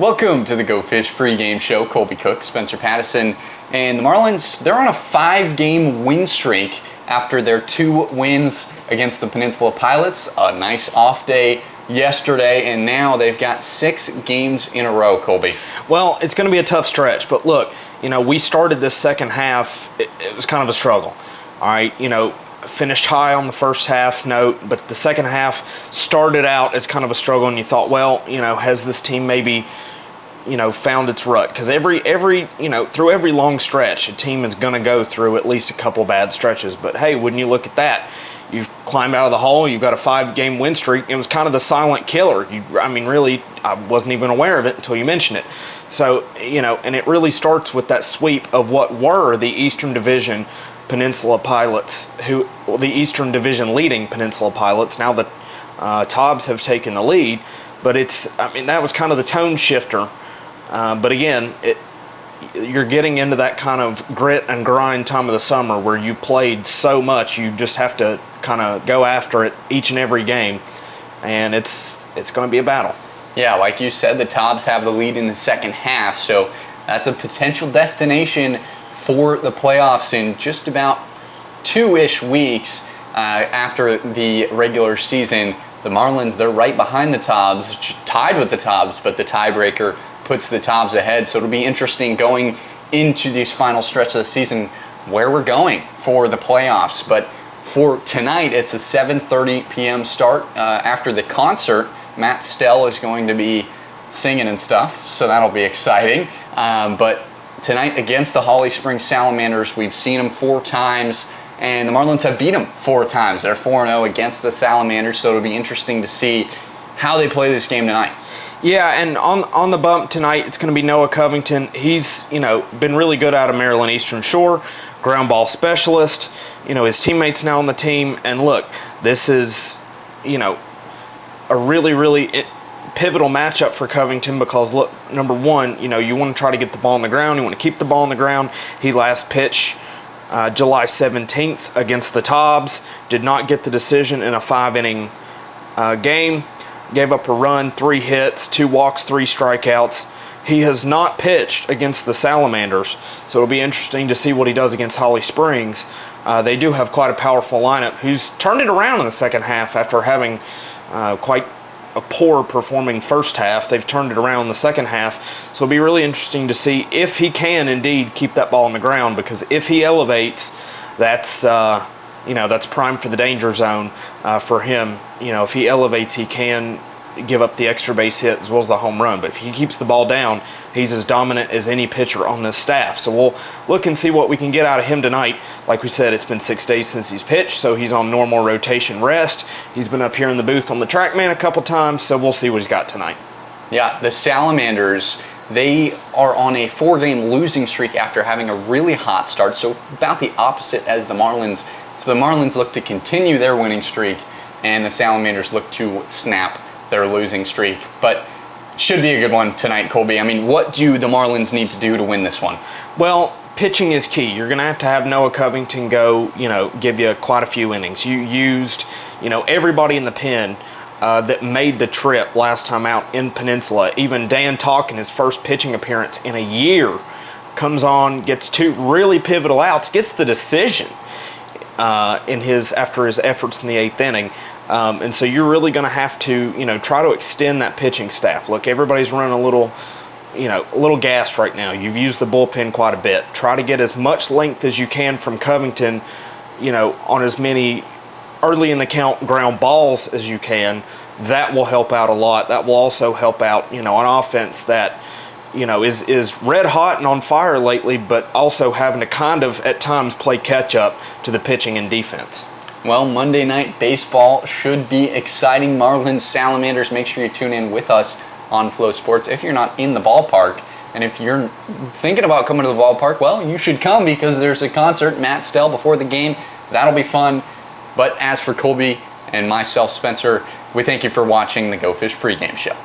Welcome to the Go Fish pregame show. Colby Cook, Spencer Pattison, and the Marlins, they're on a 5-game win streak after their 2 wins against the Peninsula Pilots. A nice off day yesterday, and now they've got 6 games in a row, Colby. Well, it's going to be a tough stretch, but look, we started this second half, it was kind of a struggle. All right, finished high on the first half note, but the second half started out as kind of a struggle, and you thought, well, has this team maybe found its rut? Because every through every long stretch, a team is going to go through at least a couple bad stretches. But hey, wouldn't you look at that? You've climbed out of the hole. You've got a 5-game win streak. It was kind of the silent killer. Really, I wasn't even aware of it until you mentioned it. So, and it really starts with that sweep of what were the Eastern Division Peninsula Pilots, the Eastern Division leading Peninsula Pilots. Now the Tobs have taken the lead, but that was kind of the tone shifter. But again, you're getting into that kind of grit and grind time of the summer where you played so much, you just have to kind of go after it each and every game, and it's going to be a battle. Yeah, like you said, the Tobs have the lead in the second half, so that's a potential destination for the playoffs in just about 2-ish weeks after the regular season. The Marlins, they're right behind the Tobs, tied with the Tobs, but the tiebreaker puts the Tobs ahead. So it'll be interesting going into these final stretch of the season where we're going for the playoffs. But for tonight, it's a 7:30 p.m. start. After the concert, Matt Stell is going to be singing and stuff, so that'll be exciting. But tonight against the Holly Springs Salamanders, we've seen them 4 times, and the Marlins have beat them 4 times. They're 4-0 against the Salamanders, so it'll be interesting to see how they play this game tonight. Yeah, and on the bump tonight, it's going to be Noah Covington. He's, been really good out of Maryland Eastern Shore, ground ball specialist. His teammates now on the team. And look, this is, a really, really pivotal matchup for Covington because, look, number one, you want to try to get the ball on the ground. You want to keep the ball on the ground. He last pitched July 17th against the Tobs. Did not get the decision in a 5-inning game. Gave up a run, 3 hits, 2 walks, 3 strikeouts. He has not pitched against the Salamanders, so it'll be interesting to see what he does against Holly Springs. They do have quite a powerful lineup who's turned it around in the second half after having quite a poor performing first half. They've turned it around in the second half, so it'll be really interesting to see if he can indeed keep that ball on the ground, because if he elevates, that's prime for the danger zone for him. If he elevates, he can give up the extra base hit as well as the home run. But if he keeps the ball down, he's as dominant as any pitcher on this staff. So we'll look and see what we can get out of him tonight. Like we said, it's been 6 days since he's pitched, so he's on normal rotation rest. He's been up here in the booth on the TrackMan a couple times, so we'll see what he's got tonight. Yeah, the Salamanders, they are on a 4-game losing streak after having a really hot start, so about the opposite as the Marlins. So the Marlins look to continue their winning streak, and the Salamanders look to snap their losing streak. But should be a good one tonight, Colby. What do the Marlins need to do to win this one? Well, pitching is key. You're going to have Noah Covington go, give you quite a few innings. You used, everybody in the pen that made the trip last time out in Peninsula. Even Dan Talk in his first pitching appearance in a year comes on, gets 2 really pivotal outs, gets the decision after his efforts in the 8th inning. And so you're really going to have to, try to extend that pitching staff. Look, everybody's running a little gassed right now. You've used the bullpen quite a bit. Try to get as much length as you can from Covington, on as many early in the count ground balls as you can. That will help out a lot. That will also help out, on offense that, is red hot and on fire lately, but also having to kind of at times play catch up to the pitching and defense. Well, Monday Night Baseball should be exciting. Marlins, Salamanders, make sure you tune in with us on Flow Sports. If you're not in the ballpark, and if you're thinking about coming to the ballpark, well, you should come because there's a concert, Matt Stell, before the game. That'll be fun. But as for Colby and myself, Spencer, we thank you for watching the Go Fish pregame show.